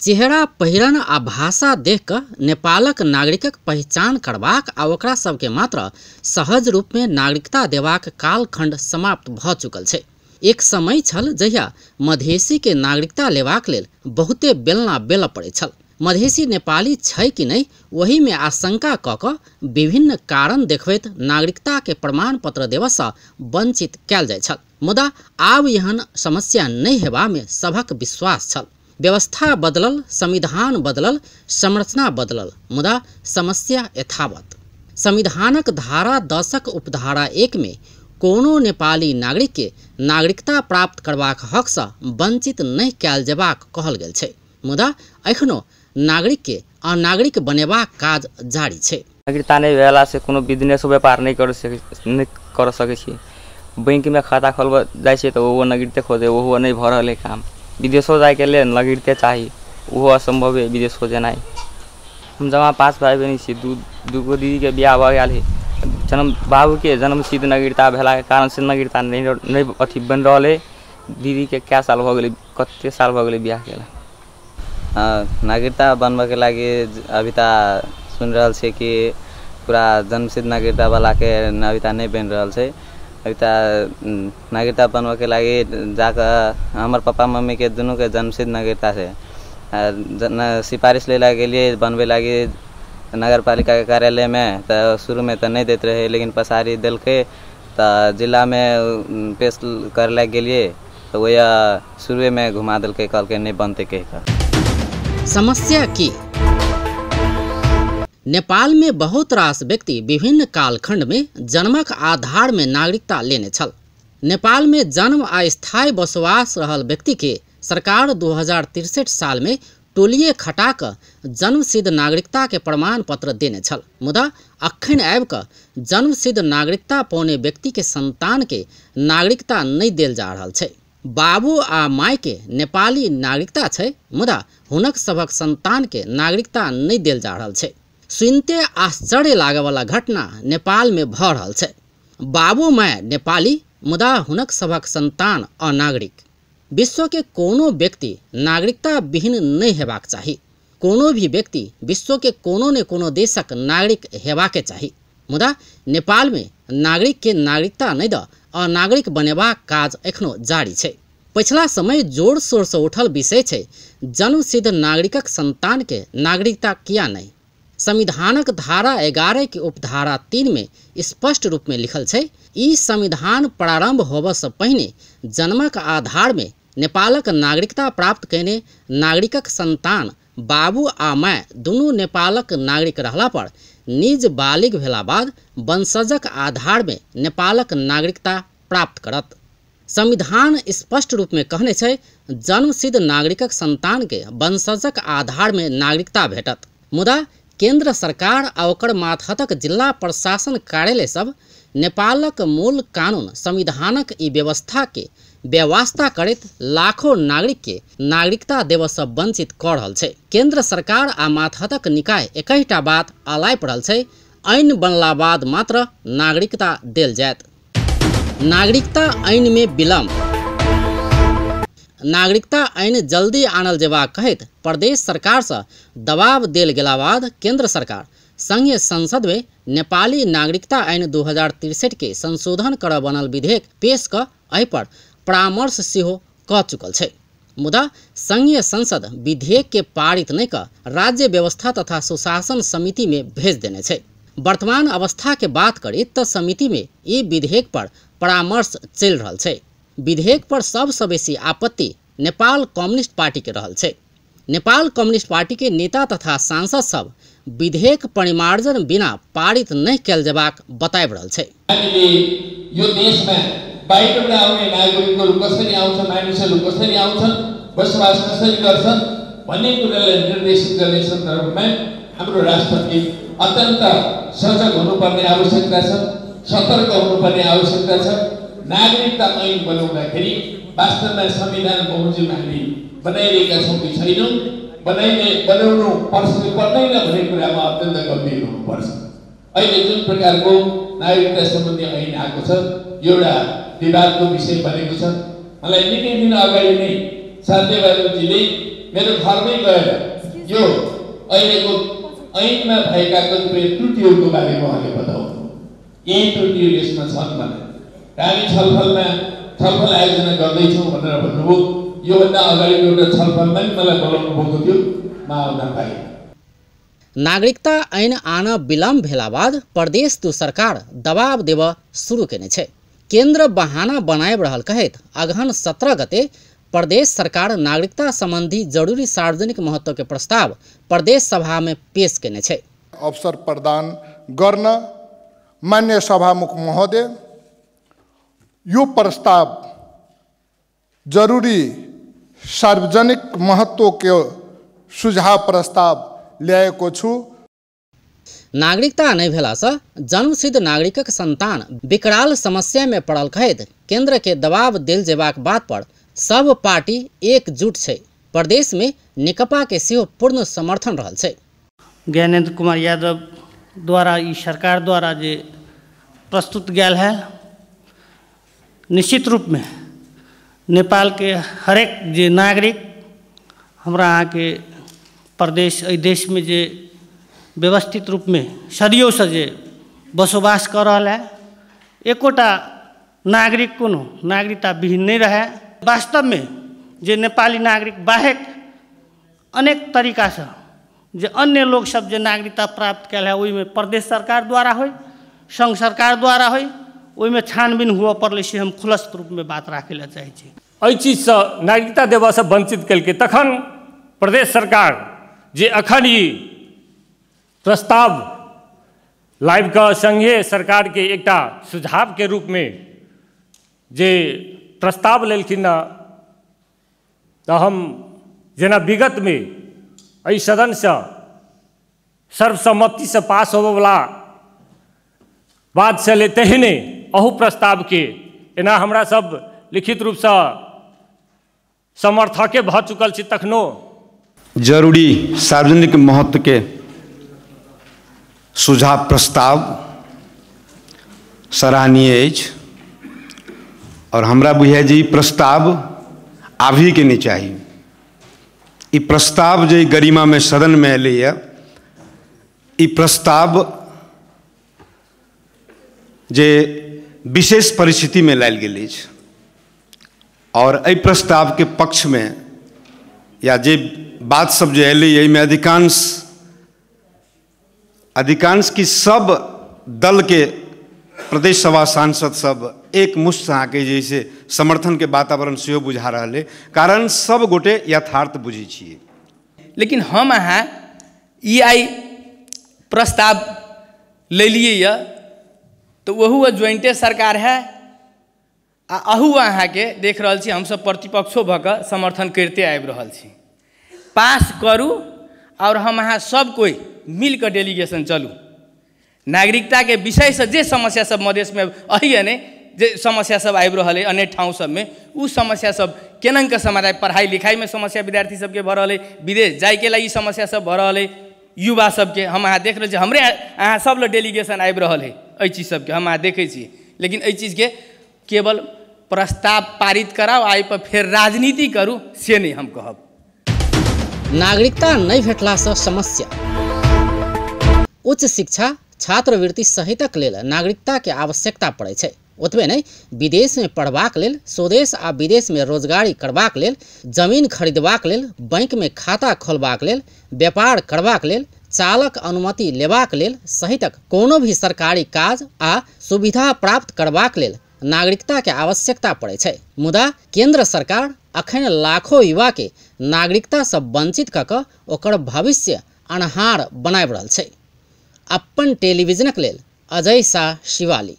चेहरा पहिरन आ भाषा देख क नेपालक नागरिकक पहचान करबाक आ ओकरा सबके मात्र सहज रूप में नागरिकता देबाक कालखंड समाप्त भ चुकल छै। एक समय छल जहिया मधेसी के नागरिकता लेबाक लेल बहुते बेलना बेल पड़े छल। मधेसी नेपाली छै कि नहीं वही में आशंका क क विभिन्न कारण देखबैत नागरिकता के प्रमाण पत्र देबा सँ वंचित कयल जाय छल। मुदा आब एहन समस्या नहीं हेबा में सभक विश्वास छल। व्यवस्था बदलल, संविधान बदलल, संरचना बदलल, मुदा समस्या यथावत। संविधानक धारा 10क उपधारा 1 में कोनो नेपाली नागरिक के नागरिकता प्राप्त करबाक हक सँ वंचित नहीं कयल जेबाक कहल गेल छै। मुदा एखनो नागरिक के अनागरिक बनेबाक काज जारी छै। नागरिकता नहीं भेला से कोनो बिजनेस व्यापार नहीं कर सके छी। बैंक में खाता खोलबा जाय छै तो वो नागरिकता खोजे वो नहीं भ रहल है काम। विदेशों जाए के लिए नागरिकता चाहिए वो असंभव है विदेश हो जाना। हम जमा 5 भाई बहन छी, दूगो दीदी के ब्याह भ गेल है। जन्म बाबू के जन्म सिद्ध नागरिकता भेला के कारण से नागरिकता नहीं अथी बन रहल है। दीदी के क्या साल भ गेल, कते साल भ गेल ब्याह केला। नागरिकता बनबा के लागी अभी ता सुन रहल छै कि पूरा जन्मसिद्ध नागरिकता वाला के अभी नहीं बन रहल छै। अभी ता नागरिकता बनबा के लागी जाकर हमर पापा मम्मी के दोनों के जन्मसिद्ध नागरिकता से सिफारिश लेला के लिए बनबे लागी नगर पालिका के कार्यालय में तो शुरू में तो नहीं देते रहे, लेकिन पसारी दिल के तो जिला में पेश कर गेलिए तो वह शुरू में घुमा दिल के कल के नहीं बनते के। समस्या की नेपाल में बहुत रास व्यक्ति विभिन्न कालखंड में जन्मक आधार में नागरिकता लेने छल। नेपाल में जन्म आ स्थायी बसवास रहल व्यक्ति के सरकार 2063 साल में टोलिए खटा क जन्म सिद्ध नागरिकता के प्रमाण पत्र देने छल। मुदा अखन आबि क जन्म सिद्ध नागरिकता पौने व्यक्ति के संतान के नागरिकता नहीं देल जा रहल छै। बाबू आ माय के नेपाली नागरिकता छै, मुदा हुनक सबक संतान के नागरिकता नहीं देल जा रहल छै। सुनते आश्चर्य लागे वाला घटना नेपाल में भ रहल छै। बाबू माय नेपाली, मुदा हुनक सबक संतान अनागरिक। विश्व के कोनो व्यक्ति नागरिकता विहीन नहीं हेबाक चाही। कोनो भी व्यक्ति विश्व के कोनो ने कोनो देशक नागरिक हेबाके चाही। मुदा नेपाल में नागरिक के नागरिकता नहीं द अनागरिक बनेबाक काज एखनो जारी छै। पिछला समय जोर शोर से उठल विषय छै जन्म सिद्ध नागरिकक संतान के नागरिकता किया नहीं। संविधानक धारा 11 के उपधारा 3 में स्पष्ट रूप में लिखल छै, ई संविधान प्रारंभ होबे से पहिने जन्मक आधार में नेपालक नागरिकता प्राप्त कैने नागरिकक संतान बाबू आ माय दुनू नेपालक नागरिक रहला पर निज बालिग भेला बाद वंशजक आधार में नेपालक नागरिकता प्राप्त करत। संविधान स्पष्ट रूप में कहने छै जन्म सिद्ध नागरिकक संतान के वंशजक आधार में नागरिकता भेटत। मुदा केंद्र सरकार आ ओकर मातहतक जिला प्रशासन कार्यालय सब नेपालक मूल कानून संविधानक ई व्यवस्था के व्यवस्था करैत लाखों नागरिक के नागरिकता देव से वंचित कर रहल छै। केंद्र सरकार आ मातहतक निकाय एकहिटा बात अलाइ पड़ल छै, ऐन बनला बाद मात्र नागरिकता देल जायत। नागरिकता ऐन में विलम्ब। नागरिकता ऐन जल्दी आनल जेबाक कहैत प्रदेश सरकार से दबाव देल गेला बाद केंद्र सरकार संघीय संसद में नेपाली नागरिकता ऐन 2063 के संशोधन कर बनल विधेयक पेश क एहि पर परामर्श सेहो क चुकल छै। मुदा संघीय संसद विधेयक के पारित नहीं क राज्य व्यवस्था तथा सुशासन समिति में भेज देने छै। वर्तमान अवस्था के बात करी तो समिति में ई विधेयक पर परामर्श चल रहल छै। विधेयक पर सबसे बेसी आपत्ति नेपाल कम्युनिस्ट पार्टी के रहल छै। नेपाल कम्युनिस्ट पार्टी के नेता तथा सांसद सब विधेयक परिमार्जन बिना पारित नहीं कयल जेबाक बताइब रहल छै। यो देशमा बाहिरबाट आउने नागरिकहरू कसरी आउँछन्, मानिसहरू कसरी आउँछन्, बसोबास कसरी गर्छन् भन्ने कुरालाई निर्देशित गर्ने सन्दर्भमा हाम्रो राष्ट्रपति अत्यन्त सजग हुनुपर्ने आवश्यकता छ, सतर्क हुनुपर्ने आवश्यकता छ। नागरिकता ऐन बनाउँदाखेरि वास्तवमा संविधान बमोजिम हामी बनाइरहेका छौँ कि छैनौँ, बनाउनु पर्छ कि पर्दैन भन्ने कुरामा अत्यन्त गम्भीर हुनुपर्छ। अहिले जुन प्रकारको नागरिकता सम्बन्धी ऐन आएको छ एउटा विवादको विषय बनेको छ। मलाई निकै दिन अगाडि नै साध्यवादीजीले मेरो घरमै गएर यो अहिलेको ऐनमा भएका कतिपय त्रुटिहरूको बारेमा उहाँले बताउनु। यही त्रुटिहरू यसमा छन् भनेर हामी छलफल आयोजना गर्दैछौँ भनेर भन्नुभयो। योभन्दा अगाडिको एउटा छलफलमा नि मलाई बोलाउनु भएको थियो, म आउन पाएँ। नागरिकता ऐन आन विलम्ब भेला बाद प्रदेश दू सरकार दबाव देव शुरू केने छै। केंद्र बहाना बनाए रहल कहैत अगहन 17 गते प्रदेश सरकार नागरिकता संबंधी जरूरी सार्वजनिक महत्व के प्रस्ताव प्रदेश सभा में पेश केने छै। अवसर प्रदान गर्न मान्य सभामुख महोदय, यो प्रस्ताव जरूरी सार्वजनिक महत्व के सुझाव प्रस्ताव ल्याएको छु। नागरिकता नहीं भेला से जन्मसिद्ध नागरिकक संतान विकराल समस्या में पड़ल कहैत केंद्र के दबाव देल जेबाक बात पर सब पार्टी एकजुट छै। प्रदेश में निकपा के सेहो पूर्ण समर्थन रहल छै। ज्ञानेंद्र कुमार यादव द्वारा ई सरकार द्वारा जे प्रस्तुत गया है, निश्चित रूप में नेपाल के हरेक जे नागरिक हमरा यहाँ के प्रदेश एहि देश में जे व्यवस्थित रूप में सदियों से जे बसोबास कर रहा है, एकोटा नागरिक कोनो नागरिकता विहीन नहीं रहे। वास्तव में जे नेपाली नागरिक बाहेक अनेक तरीका से जे अन्य लोग सब जे नागरिकता प्राप्त कल है, ओहि में प्रदेश सरकार द्वारा हो, संघ सरकार द्वारा हो, ओहि में छानबीन हुआ पड़ले से हम खुलस्त रूप में बात राखे ला चाहे छी। एहि चीज से नागरिकता देवा से वंचित कलके तखन प्रदेश सरकार जे अखन ई प्रस्ताव लाइव का संघीय सरकार के एकटा सुझाव के रूप में जे प्रस्ताव लेलखिन, तो हम जेना विगत में एहि सदन से सर्वसम्मति से पास होबे वाला बात चले, तेहने अहू प्रस्ताव के एना हमरा सब लिखित रूप से समर्थके भ चुकल छी। तखनो जरूरी सार्वजनिक महत्व के सुझाव प्रस्ताव सराहनीय अछि और हमरा बुझाय जे ई प्रस्ताव आबही के नहीं चाहिए। ई प्रस्ताव जे गरिमा में सदन में एलै है, ई प्रस्ताव जे विशेष परिस्थिति में लायल गेल अछि और एहि प्रस्ताव के पक्ष में या जे बात सब जे एलै एहिमे अधिकांश की सब दल के प्रदेश सभा सांसद सब एक मुश्त अहाँके जैसे समर्थन के वातावरण से बुझा रहा है, कारण सब गोटे यथार्थ बुझे छिए। लेकिन हम अहाँ ई आई प्रस्ताव ले लिए या तो वहू ज्वाइंटे सरकार है आ अहू अहाँ के देख रहा छी हम सब प्रतिपक्षो भऽ कऽ समर्थन करते आबि रहल छी। पास करू और हम अहाँ सब कोई मिल कर डेलीगेशन चलू। नागरिकता के विषय से जे समस्या सब मधेश में अही ने जे समस्या सब आबि रहल है अनेक ठाव सब में, उ समस्या सब केना के समाधान, पढ़ाई लिखाई में समस्या विद्यार्थी सबके भऽ रहल है, विदेश जाए के लागि समस्या सब भऽ रहल है, युवा सबके हम अहाँ देख रहे छी हमरे अहाँ सब ल डेलीगेशन आबि रहल है एहि चीज सबके हम अहाँ देखै छी। लेकिन एहि चीज के केवल प्रस्ताव पारित कराओ आई पर फिर राजनीति करू से नहीं हम कहब। नागरिकता नहीं भेटला से समस्या। उच्च शिक्षा छात्रवृत्ति सहितक लेल नागरिकता के आवश्यकता पड़ै छै। ओतबे नहीं, विदेश में पढ़बाक लेल, स्वदेश आ विदेश में रोजगारी करबाक लेल, जमीन खरीदबाक लेल, बैंक में खाता खोलबाक लेल, व्यापार करबाक लेल, चालक अनुमति लेबाक लेल सहितक कोनो भी सरकारी काज आ सुविधा प्राप्त करबाक लेल नागरिकता के आवश्यकता पड़ै छै। मुदा केंद्र सरकार अखन लाखों युवा के नागरिकता से वंचित कऽ कऽ ओकर भविष्य अन्हार बनाबि रहल छै। अपन टेलीविजनक लेल अजय शाह शिवाली।